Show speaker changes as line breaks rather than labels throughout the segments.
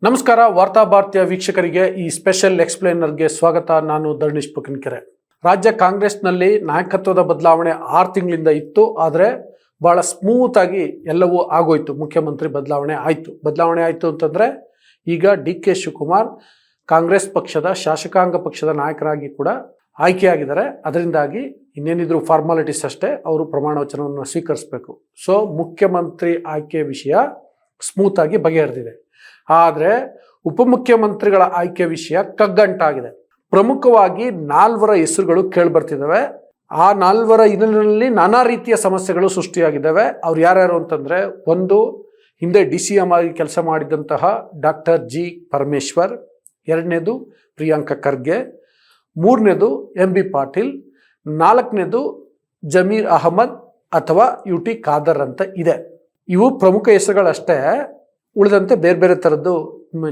ನಮಸ್ಕಾರ ವಾರ್ತಾ ಭಾರತೀಯ ವೀಕ್ಷಕರಿಗೆ ಈ ಸ್ಪೆಷಲ್ ಎಕ್ಸ್ಪ್ಲೇನರ್ಗೆ ಸ್ವಾಗತ. ನಾನು ಧರ್ಣೀಶ್ ಪುಕನ್ಕೆರೆ. ರಾಜ್ಯ ಕಾಂಗ್ರೆಸ್ನಲ್ಲಿ ನಾಯಕತ್ವದ ಬದಲಾವಣೆ 6 ತಿಂಗಳಿಂದ ಇತ್ತು. ಆದರೆ ಬಹಳ ಸ್ಮೂತ್ ಆಗಿ ಎಲ್ಲವೂ ಆಗೋಯ್ತು. ಮುಖ್ಯಮಂತ್ರಿ ಬದಲಾವಣೆ ಆಯಿತು ಅಂತಂದರೆ ಈಗ ಡಿ.ಕೆ. ಶಿವಕುಮಾರ್ ಕಾಂಗ್ರೆಸ್ ಪಕ್ಷದ ಶಾಸಕಾಂಗ ಪಕ್ಷದ ನಾಯಕರಾಗಿ ಕೂಡ ಆಯ್ಕೆಯಾಗಿದ್ದಾರೆ. ಅದರಿಂದಾಗಿ ಇನ್ನೇನಿದ್ರು ಫಾರ್ಮಾಲಿಟೀಸ್ ಅಷ್ಟೇ, ಅವರು ಪ್ರಮಾಣ ವಚನವನ್ನು ಸ್ವೀಕರಿಸಬೇಕು. ಸೊ ಮುಖ್ಯಮಂತ್ರಿ ಆಯ್ಕೆ ವಿಷಯ ಸ್ಮೂತ್ ಆಗಿ ಬಗೆಹರಿದಿದೆ. ಆದರೆ ಉಪಮುಖ್ಯಮಂತ್ರಿಗಳ ಆಯ್ಕೆ ವಿಷಯ ಕಗ್ಗಂಟಾಗಿದೆ. ಪ್ರಮುಖವಾಗಿ 4 ಹೆಸರುಗಳು ಕೇಳಿಬರ್ತಿದ್ದಾವೆ. ಆ 4 ಇದರಲ್ಲಿ ನಾನಾ ರೀತಿಯ ಸಮಸ್ಯೆಗಳು ಸೃಷ್ಟಿಯಾಗಿದ್ದಾವೆ. ಅವ್ರು ಯಾರ್ಯಾರು ಅಂತಂದರೆ, ಒಂದು ಹಿಂದೆ DCM ಆಗಿ ಕೆಲಸ ಮಾಡಿದಂತಹ ಡಾಕ್ಟರ್ ಜಿ ಪರಮೇಶ್ವರ್, 2ನೇದು ಪ್ರಿಯಾಂಕ ಖರ್ಗೆ, 3ನೇದು MB ಪಾಟೀಲ್, 4ನೇದು ಜಮೀರ್ ಅಹಮದ್ ಅಥವಾ UT ಖಾದರ್ ಅಂತ ಇದೆ. ಇವು ಪ್ರಮುಖ ಹೆಸರುಗಳಷ್ಟೇ. ಉಳಿದಂತೆ ಬೇರೆ ಬೇರೆ ಥರದ್ದು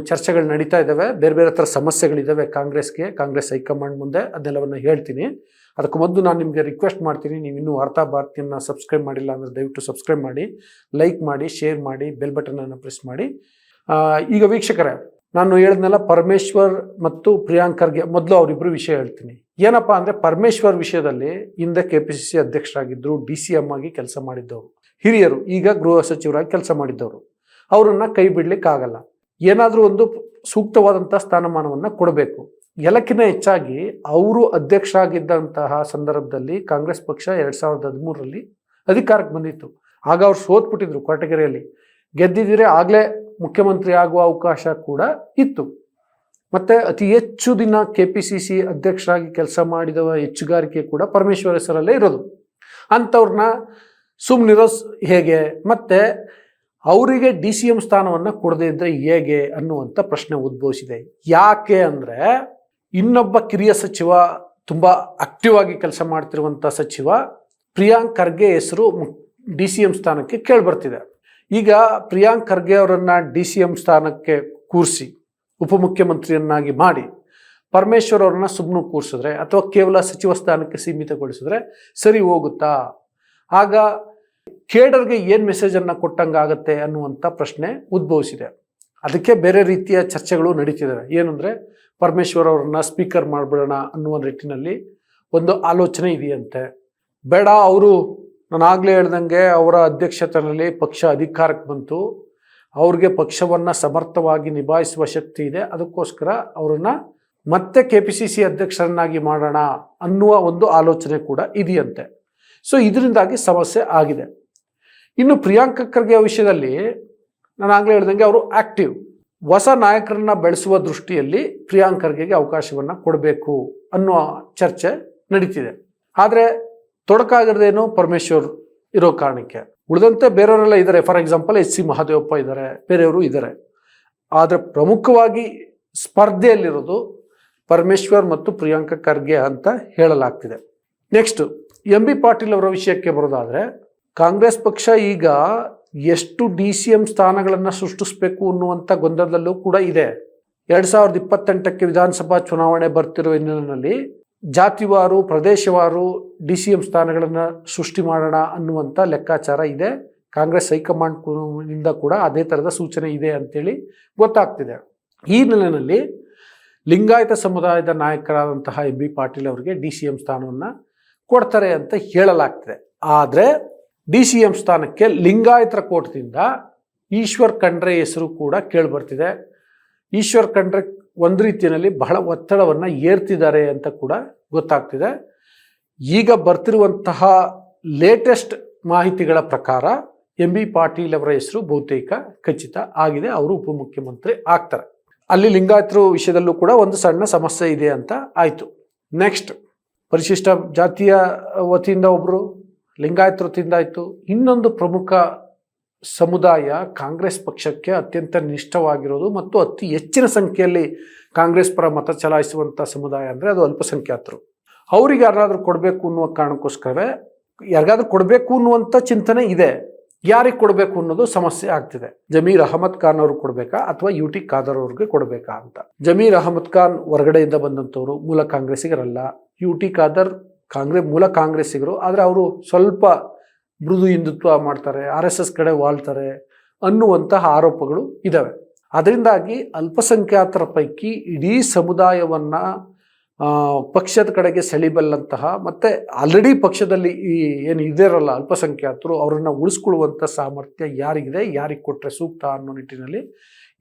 ಚರ್ಚೆಗಳು ನಡೀತಾ ಇದ್ದಾವೆ. ಬೇರೆ ಬೇರೆ ಥರ ಸಮಸ್ಯೆಗಳಿದ್ದಾವೆ ಕಾಂಗ್ರೆಸ್ ಹೈಕಮಾಂಡ್ ಮುಂದೆ. ಅದೆಲ್ಲವನ್ನು ಹೇಳ್ತೀನಿ. ಅದಕ್ಕೆ ಮೊದಲು ನಾನು ನಿಮಗೆ ರಿಕ್ವೆಸ್ಟ್ ಮಾಡ್ತೀನಿ, ನೀವು ಇನ್ನೂ ವಾರ್ತಾ ಭಾರತಿಯನ್ನು ಸಬ್ಸ್ಕ್ರೈಬ್ ಮಾಡಿಲ್ಲ ಅಂದರೆ ದಯವಿಟ್ಟು ಸಬ್ಸ್ಕ್ರೈಬ್ ಮಾಡಿ, ಲೈಕ್ ಮಾಡಿ, ಶೇರ್ ಮಾಡಿ, ಬೆಲ್ ಬಟನನ್ನು ಪ್ರೆಸ್ ಮಾಡಿ. ಈಗ ವೀಕ್ಷಕರೇ, ನಾನು ಹೇಳಿದ್ನೆಲ್ಲ ಪರಮೇಶ್ವರ್ ಮತ್ತು ಪ್ರಿಯಾಂಕ್ ಖರ್ಗೆ. ಮೊದಲು ಅವರಿಬ್ಬರು ವಿಷಯ ಹೇಳ್ತೀನಿ. ಏನಪ್ಪ ಅಂದರೆ, ಪರಮೇಶ್ವರ್ ವಿಷಯದಲ್ಲಿ ಹಿಂದೆ KPCC ಅಧ್ಯಕ್ಷರಾಗಿದ್ದರು, DCM ಆಗಿ ಕೆಲಸ ಮಾಡಿದ್ದವರು, ಹಿರಿಯರು, ಈಗ ಗೃಹ ಸಚಿವರಾಗಿ ಕೆಲಸ ಮಾಡಿದ್ದವರು. ಅವರನ್ನು ಕೈ ಬಿಡಲಿಕ್ಕಾಗಲ್ಲ. ಏನಾದರೂ ಒಂದು ಸೂಕ್ತವಾದಂಥ ಸ್ಥಾನಮಾನವನ್ನು ಕೊಡಬೇಕು. ಎಲ್ಲಕ್ಕಿಂತ ಹೆಚ್ಚಾಗಿ ಅವರು ಅಧ್ಯಕ್ಷರಾಗಿದ್ದಂತಹ ಸಂದರ್ಭದಲ್ಲಿ ಕಾಂಗ್ರೆಸ್ ಪಕ್ಷ 2013ರಲ್ಲಿ ಅಧಿಕಾರಕ್ಕೆ ಬಂದಿತ್ತು. ಆಗ ಅವ್ರು ಸೋತ್ಬಿಟ್ಟಿದ್ರು ಕೊರಟಗೆರೆಯಲ್ಲಿ. ಗೆದ್ದಿದ್ದರೆ ಆಗಲೇ ಮುಖ್ಯಮಂತ್ರಿ ಆಗುವ ಅವಕಾಶ ಕೂಡ ಇತ್ತು. ಮತ್ತು ಅತಿ ಹೆಚ್ಚು ದಿನ KPCC ಅಧ್ಯಕ್ಷರಾಗಿ ಕೆಲಸ ಮಾಡಿದ ಹೆಚ್ಚುಗಾರಿಕೆ ಕೂಡ ಪರಮೇಶ್ವರ್ ಹೆಸರಲ್ಲೇ ಇರೋದು. ಅಂಥವ್ರನ್ನ ಸುಮ್ಮನಿರೋದು ಹೇಗೆ? ಮತ್ತು ಅವರಿಗೆ DCM ಸ್ಥಾನವನ್ನು ಕೊಡದೇ ಇದ್ದರೆ ಹೇಗೆ ಅನ್ನುವಂಥ ಪ್ರಶ್ನೆ ಉದ್ಭವಿಸಿದೆ. ಯಾಕೆ ಅಂದರೆ, ಇನ್ನೊಬ್ಬ ಕಿರಿಯ ಸಚಿವ, ತುಂಬ ಆಕ್ಟಿವ್ ಆಗಿ ಕೆಲಸ ಮಾಡ್ತಿರುವಂಥ ಸಚಿವ ಪ್ರಿಯಾಂಕ್ ಖರ್ಗೆ ಹೆಸರು DCM ಸ್ಥಾನಕ್ಕೆ ಕೇಳಿಬರ್ತಿದೆ. ಈಗ ಪ್ರಿಯಾಂಕ್ ಖರ್ಗೆ ಅವರನ್ನು DCM ಸ್ಥಾನಕ್ಕೆ ಕೂರಿಸಿ ಉಪಮುಖ್ಯಮಂತ್ರಿಯನ್ನಾಗಿ ಮಾಡಿ ಪರಮೇಶ್ವರ್ ಅವ್ರನ್ನ ಸುಮ್ಮನೆ ಕೂರಿಸಿದ್ರೆ ಅಥವಾ ಕೇವಲ ಸಚಿವ ಸ್ಥಾನಕ್ಕೆ ಸೀಮಿತಗೊಳಿಸಿದ್ರೆ ಸರಿ ಹೋಗುತ್ತಾ? ಆಗ ಕೇಡರ್ಗೆ ಏನು ಮೆಸೇಜನ್ನು ಕೊಟ್ಟಂಗಾಗತ್ತೆ ಅನ್ನುವಂಥ ಪ್ರಶ್ನೆ ಉದ್ಭವಿಸಿದೆ. ಅದಕ್ಕೆ ಬೇರೆ ರೀತಿಯ ಚರ್ಚೆಗಳು ನಡೀತಿದ್ದಾವೆ. ಏನಂದರೆ, ಪರಮೇಶ್ವರ್ ಅವರನ್ನ ಸ್ಪೀಕರ್ ಮಾಡಿಬಿಡೋಣ ಅನ್ನುವ ನಿಟ್ಟಿನಲ್ಲಿ ಒಂದು ಆಲೋಚನೆ ಇದೆಯಂತೆ. ಬೇಡ, ಅವರು ನಾನು ಆಗಲೇ ಹೇಳ್ದಂಗೆ ಅವರ ಅಧ್ಯಕ್ಷತೆಯಲ್ಲಿ ಪಕ್ಷ ಅಧಿಕಾರಕ್ಕೆ ಬಂತು, ಅವ್ರಿಗೆ ಪಕ್ಷವನ್ನು ಸಮರ್ಥವಾಗಿ ನಿಭಾಯಿಸುವ ಶಕ್ತಿ ಇದೆ, ಅದಕ್ಕೋಸ್ಕರ ಅವರನ್ನು ಮತ್ತೆ KPCC ಅಧ್ಯಕ್ಷರನ್ನಾಗಿ ಮಾಡೋಣ ಅನ್ನುವ ಒಂದು ಆಲೋಚನೆ ಕೂಡ ಇದೆಯಂತೆ. ಸೊ ಇದರಿಂದಾಗಿ ಸಮಸ್ಯೆ ಆಗಿದೆ. ಇನ್ನು ಪ್ರಿಯಾಂಕ ಖರ್ಗೆ ವಿಷಯದಲ್ಲಿ ನಾನು ಆಗಲೇ ಹೇಳ್ದಂಗೆ ಅವರು ಆಕ್ಟಿವ್. ಹೊಸ ನಾಯಕರನ್ನ ಬೆಳೆಸುವ ದೃಷ್ಟಿಯಲ್ಲಿ ಪ್ರಿಯಾಂಕ್ ಖರ್ಗೆಗೆ ಅವಕಾಶವನ್ನು ಕೊಡಬೇಕು ಅನ್ನುವ ಚರ್ಚೆ ನಡೀತಿದೆ. ಆದರೆ ತೊಡಕಾಗಿರೋದೇನು? ಪರಮೇಶ್ವರ್ ಇರೋ ಕಾರಣಕ್ಕೆ. ಉಳಿದಂತೆ ಬೇರೆಯವರೆಲ್ಲ ಇದ್ದಾರೆ. ಫಾರ್ ಎಕ್ಸಾಂಪಲ್ HC ಮಹದೇವಪ್ಪ ಇದ್ದಾರೆ, ಬೇರೆಯವರು ಇದ್ದಾರೆ. ಆದರೆ ಪ್ರಮುಖವಾಗಿ ಸ್ಪರ್ಧೆಯಲ್ಲಿರೋದು ಪರಮೇಶ್ವರ್ ಮತ್ತು ಪ್ರಿಯಾಂಕ ಖರ್ಗೆ ಅಂತ ಹೇಳಲಾಗ್ತಿದೆ. ನೆಕ್ಸ್ಟ್ MB ಪಾಟೀಲ್ ಅವರ ವಿಷಯಕ್ಕೆ ಬರೋದಾದರೆ, ಕಾಂಗ್ರೆಸ್ ಪಕ್ಷ ಈಗ ಎಷ್ಟು DCM ಸ್ಥಾನಗಳನ್ನು ಸೃಷ್ಟಿಸಬೇಕು ಅನ್ನುವಂಥ ಗೊಂದಲದಲ್ಲೂ ಕೂಡ ಇದೆ. 2028ಕ್ಕೆ ವಿಧಾನಸಭಾ ಚುನಾವಣೆ ಬರ್ತಿರೋ ಹಿನ್ನೆಲೆಯಲ್ಲಿ ಜಾತಿವಾರು, ಪ್ರದೇಶವಾರು DCM ಸ್ಥಾನಗಳನ್ನು ಸೃಷ್ಟಿ ಮಾಡೋಣ ಅನ್ನುವಂಥ ಲೆಕ್ಕಾಚಾರ ಇದೆ. ಕಾಂಗ್ರೆಸ್ ಹೈಕಮಾಂಡ್ನಿಂದ ಕೂಡ ಅದೇ ಥರದ ಸೂಚನೆ ಇದೆ ಅಂತೇಳಿ ಗೊತ್ತಾಗ್ತಿದೆ. ಈ ಹಿನ್ನೆಲೆಯಲ್ಲಿ ಲಿಂಗಾಯತ ಸಮುದಾಯದ ನಾಯಕರಾದಂತಹ MB ಪಾಟೀಲ್ ಅವರಿಗೆ DCM ಸ್ಥಾನವನ್ನು ಕೊಡ್ತಾರೆ ಅಂತ ಹೇಳಲಾಗ್ತಿದೆ. ಆದರೆ DCM ಸ್ಥಾನಕ್ಕೆ ಲಿಂಗಾಯತರ ಕೋಟದಿಂದ ಈಶ್ವರ್ ಖಂಡ್ರೆ ಹೆಸರು ಕೂಡ ಕೇಳಿಬರ್ತಿದೆ. ಈಶ್ವರ್ ಖಂಡ್ರೆ ಒಂದು ರೀತಿಯಲ್ಲಿ ಬಹಳ ಒತ್ತಡವನ್ನು ಏರ್ತಿದ್ದಾರೆ ಅಂತ ಕೂಡ ಗೊತ್ತಾಗ್ತಿದೆ. ಈಗ ಬರ್ತಿರುವಂತಹ ಲೇಟೆಸ್ಟ್ ಮಾಹಿತಿಗಳ ಪ್ರಕಾರ MB ಪಾಟೀಲ್ ಅವರ ಹೆಸರು ಬಹುತೇಕ ಖಚಿತ ಆಗಿದೆ. ಅವರು ಉಪಮುಖ್ಯಮಂತ್ರಿ ಆಗ್ತಾರೆ. ಅಲ್ಲಿ ಲಿಂಗಾಯತರ ವಿಷಯದಲ್ಲೂ ಕೂಡ ಒಂದು ಸಣ್ಣ ಸಮಸ್ಯೆ ಇದೆ ಅಂತ ಆಯಿತು. ನೆಕ್ಸ್ಟ್, ಪರಿಶಿಷ್ಟ ಜಾತಿಯ ವತಿಯಿಂದ ಒಬ್ಬರು, ಲಿಂಗಾಯತರ ವತಿಯಿಂದ ಆಯಿತು. ಇನ್ನೊಂದು ಪ್ರಮುಖ ಸಮುದಾಯ ಕಾಂಗ್ರೆಸ್ ಪಕ್ಷಕ್ಕೆ ಅತ್ಯಂತ ನಿಷ್ಠವಾಗಿರೋದು ಮತ್ತು ಅತಿ ಹೆಚ್ಚಿನ ಸಂಖ್ಯೆಯಲ್ಲಿ ಕಾಂಗ್ರೆಸ್ ಪರ ಮತ ಚಲಾಯಿಸುವಂಥ ಸಮುದಾಯ ಅಂದರೆ ಅದು ಅಲ್ಪಸಂಖ್ಯಾತರು. ಅವ್ರಿಗೆ ಯಾರಾದರೂ ಕೊಡಬೇಕು ಅನ್ನುವ ಕಾರಣಕ್ಕೋಸ್ಕರವೇ, ಯಾರಿಗಾದ್ರೂ ಕೊಡಬೇಕು ಅನ್ನುವಂಥ ಚಿಂತನೆ ಇದೆ. ಯಾರಿಗೆ ಕೊಡಬೇಕು ಅನ್ನೋದು ಸಮಸ್ಯೆ ಆಗ್ತಿದೆ. ಜಮೀರ್ ಅಹಮದ್ ಖಾನ್ ಅವ್ರಿಗೆ ಕೊಡಬೇಕಾ ಅಥವಾ UT ಖಾದರ್ ಅವ್ರಿಗೆ ಕೊಡಬೇಕಾ ಅಂತ. ಜಮೀರ್ ಅಹಮದ್ ಖಾನ್ ಹೊರಗಡೆಯಿಂದ ಬಂದಂಥವ್ರು, ಮೂಲ ಕಾಂಗ್ರೆಸ್ಸಿಗರಲ್ಲ. UT ಖಾದರ್ ಮೂಲ ಕಾಂಗ್ರೆಸ್ಸಿಗರು, ಆದರೆ ಅವರು ಸ್ವಲ್ಪ ಮೃದು ಹಿಂದುತ್ವ ಮಾಡ್ತಾರೆ, RSS ಕಡೆ ವಾಲ್ತಾರೆ ಅನ್ನುವಂತಹ ಆರೋಪಗಳು ಇದ್ದಾವೆ. ಅದರಿಂದಾಗಿ ಅಲ್ಪಸಂಖ್ಯಾತರ ಪೈಕಿ ಇಡೀ ಸಮುದಾಯವನ್ನು ಪಕ್ಷದ ಕಡೆಗೆ ಸೆಳಿಬಲ್ಲಂತಹ ಮತ್ತು ಆಲ್ರೆಡಿ ಪಕ್ಷದಲ್ಲಿ ಏನು ಇದಿರಲ್ಲ ಅಲ್ಪಸಂಖ್ಯಾತರು ಅವರನ್ನು ಉಳಿಸ್ಕೊಳ್ಳುವಂಥ ಸಾಮರ್ಥ್ಯ ಯಾರಿಗಿದೆ, ಯಾರಿಗೆ ಕೊಟ್ಟರೆ ಸೂಕ್ತ ಅನ್ನೋ ನಿಟ್ಟಿನಲ್ಲಿ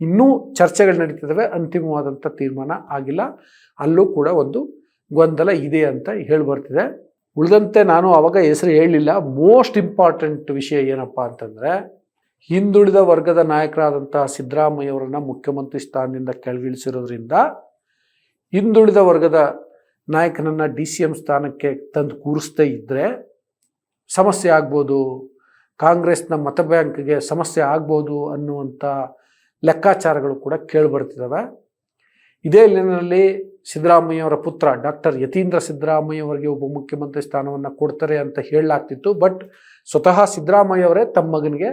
ಇನ್ನೂ ಚರ್ಚೆಗಳು ನಡೀತಿದ್ದಾವೆ. ಅಂತಿಮವಾದಂಥ ತೀರ್ಮಾನ ಆಗಿಲ್ಲ. ಅಲ್ಲೂ ಕೂಡ ಒಂದು ಗೊಂದಲ ಇದೆ ಅಂತ ಬರ್ತಿದೆ. ಉಳಿದಂತೆ ನಾನು ಆವಾಗ ಹೆಸರು ಹೇಳಲಿಲ್ಲ. ಮೋಸ್ಟ್ ಇಂಪಾರ್ಟೆಂಟ್ ವಿಷಯ ಏನಪ್ಪ ಅಂತಂದರೆ, ಹಿಂದುಳಿದ ವರ್ಗದ ನಾಯಕರಾದಂಥ ಸಿದ್ದರಾಮಯ್ಯವರನ್ನು ಮುಖ್ಯಮಂತ್ರಿ ಸ್ಥಾನದಿಂದ ಕೆಳಗಿಳಿಸಿರೋದ್ರಿಂದ ಹಿಂದುಳಿದ ವರ್ಗದ ನಾಯಕನನ್ನು DCM ಸ್ಥಾನಕ್ಕೆ ತಂದು ಕೂರಿಸದೇ ಇದ್ದರೆ ಸಮಸ್ಯೆ ಆಗ್ಬೋದು, ಕಾಂಗ್ರೆಸ್ನ ಮತ ಬ್ಯಾಂಕ್ಗೆ ಸಮಸ್ಯೆ ಆಗ್ಬೋದು ಅನ್ನುವಂಥ ಲೆಕ್ಕಾಚಾರಗಳು ಕೂಡ ಕೇಳಿಬರ್ತಿದ್ದಾವೆ. ಇದೇ ನಿಟ್ಟಿನಲ್ಲಿ ಸಿದ್ದರಾಮಯ್ಯವರ ಪುತ್ರ ಡಾಕ್ಟರ್ ಯತೀಂದ್ರ ಸಿದ್ದರಾಮಯ್ಯವರಿಗೆ ಉಪಮುಖ್ಯಮಂತ್ರಿ ಸ್ಥಾನವನ್ನು ಕೊಡ್ತಾರೆ ಅಂತ ಹೇಳಲಾಗ್ತಿತ್ತು. ಬಟ್ ಸ್ವತಃ ಸಿದ್ದರಾಮಯ್ಯವರೇ ತಮ್ಮ ಮಗನಿಗೆ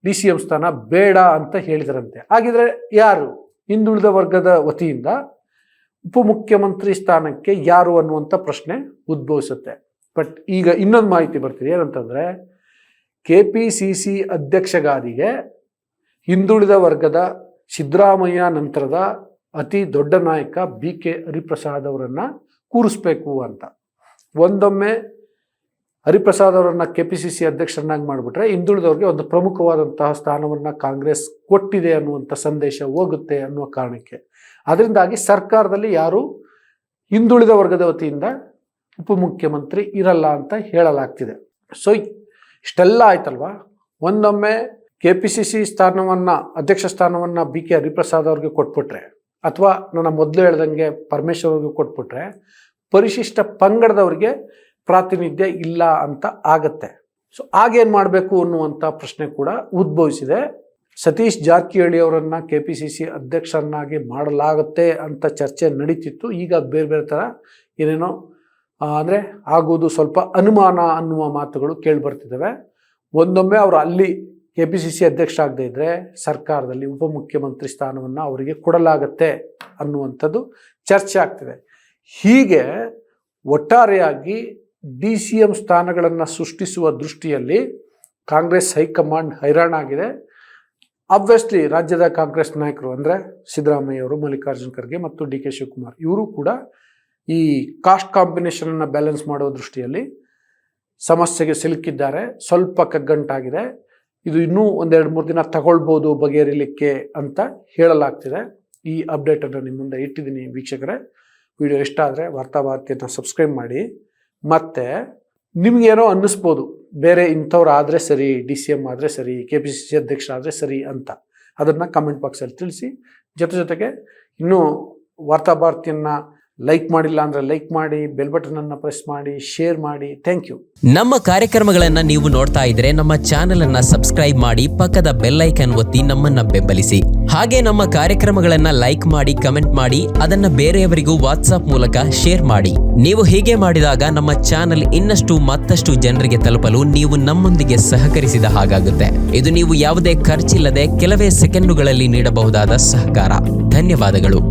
DCM ಸ್ಥಾನ ಬೇಡ ಅಂತ ಹೇಳಿದರಂತೆ. ಹಾಗಿದ್ರೆ ಯಾರು ಹಿಂದುಳಿದ ವರ್ಗದ ವತಿಯಿಂದ ಉಪಮುಖ್ಯಮಂತ್ರಿ ಸ್ಥಾನಕ್ಕೆ ಯಾರು ಅನ್ನುವಂಥ ಪ್ರಶ್ನೆ ಉದ್ಭವಿಸುತ್ತೆ. ಬಟ್ ಈಗ ಇನ್ನೊಂದು ಮಾಹಿತಿ ಬರ್ತಿದೆ. ಏನಂತಂದರೆ, KPCC ಅಧ್ಯಕ್ಷಗಾದಿಗೆ ಹಿಂದುಳಿದ ವರ್ಗದ ಸಿದ್ದರಾಮಯ್ಯ ನಂತರದ ಅತಿ ದೊಡ್ಡ ನಾಯಕ BK ಹರಿಪ್ರಸಾದ್ ಅವರನ್ನು ಕೂರಿಸ್ಬೇಕು ಅಂತ. ಒಂದೊಮ್ಮೆ ಹರಿಪ್ರಸಾದ್ ಅವರನ್ನು KPCC ಅಧ್ಯಕ್ಷರನ್ನಾಗಿ ಮಾಡಿಬಿಟ್ರೆ ಹಿಂದುಳಿದವ್ರಿಗೆ ಒಂದು ಪ್ರಮುಖವಾದಂತಹ ಸ್ಥಾನವನ್ನು ಕಾಂಗ್ರೆಸ್ ಕೊಟ್ಟಿದೆ ಅನ್ನುವಂಥ ಸಂದೇಶ ಹೋಗುತ್ತೆ ಅನ್ನುವ ಕಾರಣಕ್ಕೆ. ಅದರಿಂದಾಗಿ ಸರ್ಕಾರದಲ್ಲಿ ಯಾರು ಹಿಂದುಳಿದ ವರ್ಗದ ವತಿಯಿಂದ ಉಪಮುಖ್ಯಮಂತ್ರಿ ಇರಲ್ಲ ಅಂತ ಹೇಳಲಾಗ್ತಿದೆ. ಸೊ ಇಷ್ಟೆಲ್ಲ ಆಯ್ತಲ್ವಾ. ಒಂದೊಮ್ಮೆ KPCC ಸ್ಥಾನವನ್ನು, ಅಧ್ಯಕ್ಷ ಸ್ಥಾನವನ್ನು BK ಹರಿಪ್ರಸಾದ್ ಅವ್ರಿಗೆ ಕೊಟ್ಬಿಟ್ರೆ, ಅಥವಾ ನಾನು ಮೊದಲು ಹೇಳ್ದಂಗೆ ಪರಮೇಶ್ವರ್ ಅವ್ರಿಗೆ ಕೊಟ್ಬಿಟ್ರೆ ಪರಿಶಿಷ್ಟ ಪಂಗಡದವ್ರಿಗೆ ಪ್ರಾತಿನಿಧ್ಯ ಇಲ್ಲ ಅಂತ ಆಗತ್ತೆ. ಸೊ ಆಗೇನು ಮಾಡಬೇಕು ಅನ್ನುವಂಥ ಪ್ರಶ್ನೆ ಕೂಡ ಉದ್ಭವಿಸಿದೆ. ಸತೀಶ್ ಜಾರಕಿಹೊಳಿ ಅವರನ್ನು KPCC ಅಧ್ಯಕ್ಷರನ್ನಾಗಿ ಮಾಡಲಾಗುತ್ತೆ ಅಂತ ಚರ್ಚೆ ನಡೀತಿತ್ತು. ಈಗ ಬೇರೆ ಬೇರೆ ಥರ ಏನೇನೋ ಅಂದರೆ ಆಗೋದು ಸ್ವಲ್ಪ ಅನುಮಾನ ಅನ್ನುವ ಮಾತುಗಳು ಕೇಳಿಬರ್ತಿದ್ದಾವೆ. ಒಂದೊಮ್ಮೆ ಅವರು ಅಲ್ಲಿ KPCC ಅಧ್ಯಕ್ಷ ಆಗದೇ ಇದ್ದರೆ ಸರ್ಕಾರದಲ್ಲಿ ಉಪಮುಖ್ಯಮಂತ್ರಿ ಸ್ಥಾನವನ್ನು ಅವರಿಗೆ ಕೊಡಲಾಗತ್ತೆ ಅನ್ನುವಂಥದ್ದು ಚರ್ಚೆ ಆಗ್ತಿದೆ. ಹೀಗೆ ಒಟ್ಟಾರೆಯಾಗಿ DCM ಸ್ಥಾನಗಳನ್ನು ಸೃಷ್ಟಿಸುವ ದೃಷ್ಟಿಯಲ್ಲಿ ಕಾಂಗ್ರೆಸ್ ಹೈಕಮಾಂಡ್ ಹೈರಾಣಾಗಿದೆ. ಆಬ್ವಿಯಸ್ಲಿ ರಾಜ್ಯದ ಕಾಂಗ್ರೆಸ್ ನಾಯಕರು ಅಂದರೆ ಸಿದ್ದರಾಮಯ್ಯವರು, ಮಲ್ಲಿಕಾರ್ಜುನ್ ಖರ್ಗೆ ಮತ್ತು DK ಶಿವಕುಮಾರ್ ಇವರು ಕೂಡ ಈ ಕಾಸ್ಟ್ ಕಾಂಬಿನೇಷನನ್ನು ಬ್ಯಾಲೆನ್ಸ್ ಮಾಡುವ ದೃಷ್ಟಿಯಲ್ಲಿ ಸಮಸ್ಯೆಗೆ ಸಿಲುಕಿದ್ದಾರೆ. ಸ್ವಲ್ಪ ಕಗ್ಗಂಟಾಗಿದೆ. ಇದು ಇನ್ನೂ 1-2-3 ದಿನ ತಗೊಳ್ಬೋದು ಬಗೆಹರಿಲಿಕ್ಕೆ ಅಂತ ಹೇಳಲಾಗ್ತಿದೆ. ಈ ಅಪ್ಡೇಟನ್ನು ನಿಮ್ಮ ಮುಂದೆ ಇಟ್ಟಿದ್ದೀನಿ ವೀಕ್ಷಕರೇ. ವಿಡಿಯೋ ಇಷ್ಟ ಆದರೆ ವಾರ್ತಾಭಾರತಿಯನ್ನು ಸಬ್ಸ್ಕ್ರೈಬ್ ಮಾಡಿ. ಮತ್ತು ನಿಮಗೇನೋ ಅನ್ನಿಸ್ಬೋದು, ಬೇರೆ ಇಂಥವ್ರು ಆದರೆ ಸರಿ, DCM ಆದರೆ ಸರಿ, KPCC ಅಧ್ಯಕ್ಷ ಆದರೆ ಸರಿ ಅಂತ. ಅದನ್ನು ಕಮೆಂಟ್ ಬಾಕ್ಸಲ್ಲಿ ತಿಳಿಸಿ. ಜೊತೆಗೆ ಇನ್ನೂ ವಾರ್ತಾಭಾರತಿಯನ್ನು ಲೈಕ್ ಮಾಡಿಲ್ಲ ಅಂದರೆ ಲೈಕ್ ಮಾಡಿ, ಬೆಲ್ ಬಟನನ್ನು ಪ್ರೆಸ್ ಮಾಡಿ, ಶೇರ್ ಮಾಡಿ. Thank you.
ನಮ್ಮ ಕಾರ್ಯಕ್ರಮಗಳನ್ನು ನೀವು ನೋಡ್ತಾ ಇದ್ರೆ ನಮ್ಮ ಚಾನೆಲ್ ಅನ್ನು ಸಬ್ಸ್ಕ್ರೈಬ್ ಮಾಡಿ, ಪಕ್ಕದ ಬೆಲ್ ಐಕಾನ್ ಒತ್ತಿ ನಮ್ಮನ್ನ ಬೆಂಬಲಿಸಿ. ಹಾಗೆ ನಮ್ಮ ಕಾರ್ಯಕ್ರಮಗಳನ್ನು ಲೈಕ್ ಮಾಡಿ, ಕಮೆಂಟ್ ಮಾಡಿ, ಅದನ್ನ ಬೇರೆಯವರಿಗೂ ವಾಟ್ಸ್ಆಪ್ ಮೂಲಕ ಶೇರ್ ಮಾಡಿ. ನೀವು ಹೀಗೆ ಮಾಡಿದಾಗ ನಮ್ಮ ಚಾನೆಲ್ ಮತ್ತಷ್ಟು ಜನರಿಗೆ ತಲುಪಲು ನೀವು ನಮ್ಮೊಂದಿಗೆ ಸಹಕರಿಸಿದ ಹಾಗಾಗುತ್ತೆ. ಇದು ನೀವು ಯಾವುದೇ ಖರ್ಚಿಲ್ಲದೆ ಕೆಲವೇ ಸೆಕೆಂಡುಗಳಲ್ಲಿ ನೀಡಬಹುದಾದ ಸಹಕಾರ. ಧನ್ಯವಾದಗಳು.